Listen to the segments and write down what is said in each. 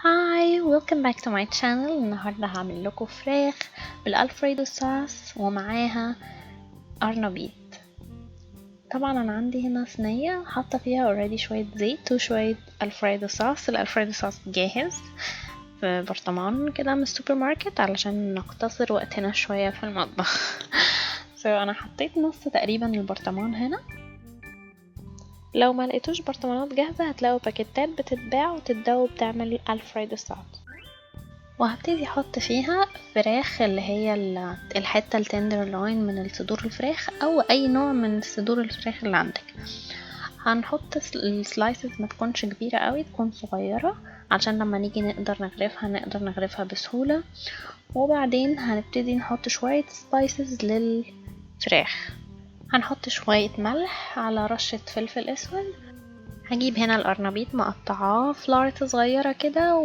هاي welcome back to my channel. النهاردة هعمل لكم فراخ بالالفريدو صوص ومعاها قرنبيط. طبعا انا عندي هنا صينية حاطة فيها already شوية زيت وشوية الفريدو صوص. الالفريدو صوص جاهز في برطمان كده من السوبر ماركت علشان نقتصر وقتنا شوية في المطبخ. انا حطيت نص تقريبا البرطمان هنا. لو ما لقيتوش برطمانات جاهزة هتلاقوا باكيتات بتتباع وتتدوب تعمل الفريدو صوص. وهبتدي احط فيها فراخ اللي هي الحتة التندرلوين من صدور الفراخ او اي نوع من صدور الفراخ اللي عندك. هنحط السلايسز ما تكونش كبيرة قوي، تكون صغيرة علشان لما نيجي نقدر نغرفها بسهولة. وبعدين هنبتدي نحط شوية سبايسز للفراخ. هنحط شوية ملح على رشة فلفل اسود. هجيب هنا القرنبيط مقطعاه فلارت صغيرة كده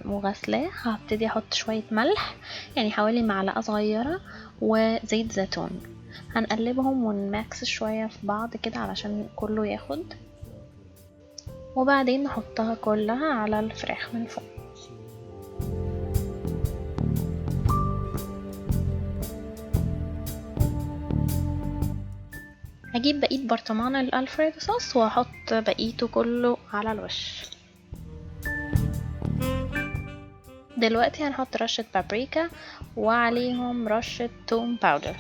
وغسلاه. هبتدي احط شوية ملح يعني حوالي معلقة صغيرة وزيت زيتون. هنقلبهم ونماكس شوية في بعض كده علشان كله ياخد، وبعدين نحطها كلها على الفراخ من فوق. هجيب بقية برطمان الالفريدو صوص واحط بقيته كله على الوش. دلوقتي هنحط رشة بابريكا وعليهم رشة توم باودر.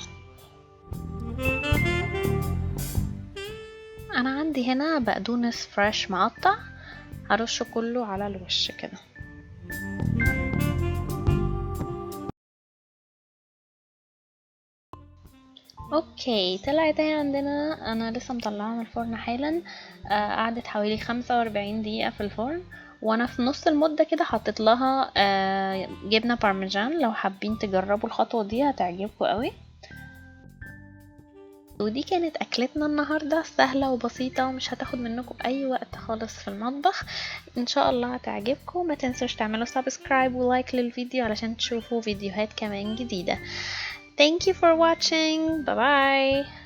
انا عندي هنا بقدونس فريش مقطع، هرشه كله على الوش كده. اوكي، طلعت اهي عندنا. انا لسه مطلعاها من الفرن حالا. قعدت حوالي 45 دقيقة في الفرن، وانا في نص المدة كده حطيت لها جبنة بارميجان. لو حابين تجربوا الخطوة دي هتعجبكم قوي. ودي كانت اكلتنا النهاردة، سهلة وبسيطة ومش هتاخد منكم اي وقت خالص في المطبخ. ان شاء الله هتعجبكم. ما تنسوش تعملوا سبسكرايب ولايك للفيديو علشان تشوفوا فيديوهات كمان جديدة. Thank you for watching. Bye bye.